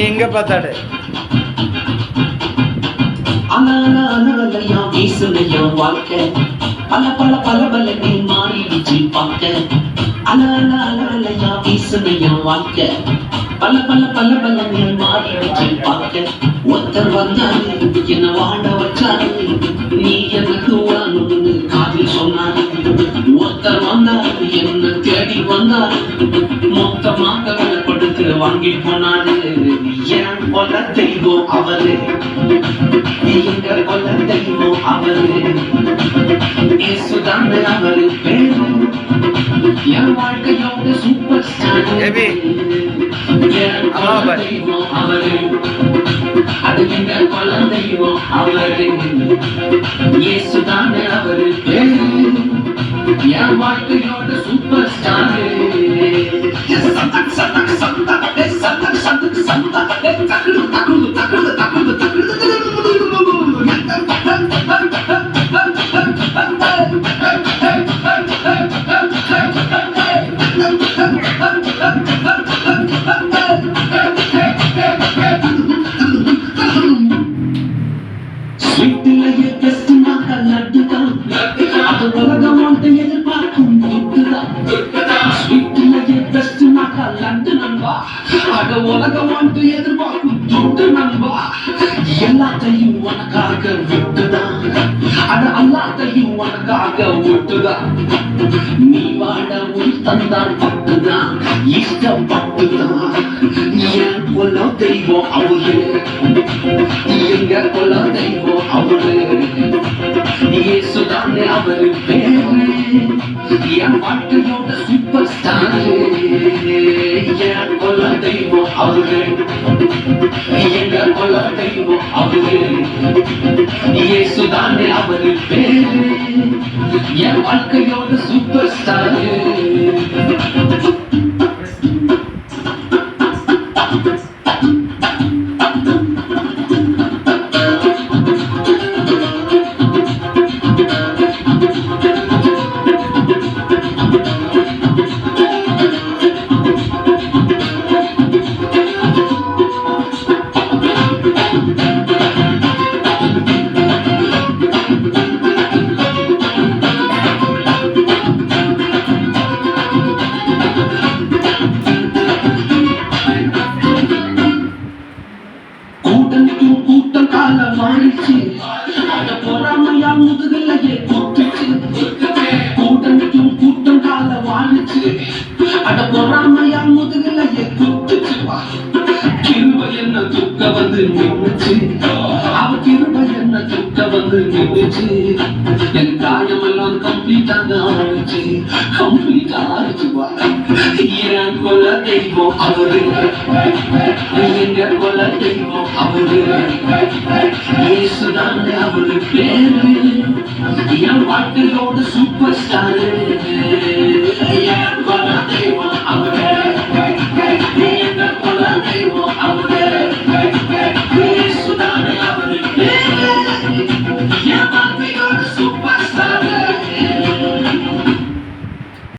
நீ எங்க பார்த்தாடு அலையா வீசுனையா வாழ்க்கை பல பல பல பல நீ மாறிடுச்சு பார்க்க அலையா வீசுனையா வாழ்க்கை பல பல பல பல நீ மாறிடுச்சு பார்க்க ஒருத்தர் வந்தாரு என்ன வாட வச்சாரு நீ எனக்கு வாங்கணும்னு காதில் சொன்னாரு ஒருத்தர் வந்தாரு என்ன தேடி வந்தாரு மொத்தமாக விலப்படுத்து வாங்கி போனாரு ஏன் கொல்ல தெய்வம் அவரு எங்க கொல்ல தெய்வம் அவரு இயேசுதான் அவரு பேரு என் வாழ்க்கையோட சூப்பர் ஸ்டார் தெய்வம் அவரு அது எங்க கொல்ல தெய்வம் அவரு இயேசுதான் அவரு பேரு என் வாழ்க்கையோட சூப்பர் ஸ்டார் வீட்டிலேயே பெஸ்ட்னாக லட்டுதான் அது உலகம் வந்து எதிர்பார்க்கும் துட்டுதான் வீட்டிலேயே பெஸ்ட்னாக லட்டு நண்பா அது உலகம் வந்து எதிர்பார்க்கும் துட்டு நண்பா எல்லாத்தையும் உனக்காக விட்டுதான் அது எல்லாத்தையும் உனக்காக விட்டுதான் நீ வாட உள் தந்தான் பட்டுதான் இஷ்டப்பட்டுதான் என் கொல்ல தெய்வம் அவரு எங்க கொல்ல தெய்வம் அவரு இயேசுதானே அவரு பேரு என் வாழ்க்கையோட சூப்பர் ஸ்டார் என் கொல்ல தெய்வம் அவரு எங்க கொல்ல தெய்வம் அவரு இயேசுதானே அவரு பேரு என் வாழ்க்கையோட சூப்பர் ஸ்டார் கூட்டம் கால வாழிச்சு அத பொறாமையா முதுகலையே குத்துச்சு கூட்டம் கால வாழிச்சு அத பொறாமையா முதுகலையே குத்துச்சு கிருபை என்ன துக்க வந்து நின்னுச்சு அவ கிருபை என்ன துக்க வந்து நின்னுச்சு என் காயமெல்லாம் கம்ப்ளீட்டாக ஆயிடுச்சு என் கொல்ல தெய்வம் அவரு எங்க கொல்ல தெய்வம் அவரு இயேசுதான் அவரு பேரு என் வாழ்க்கையோட சூப்பர் ஸ்டார் என் கொல்ல தெய்வம் அவரு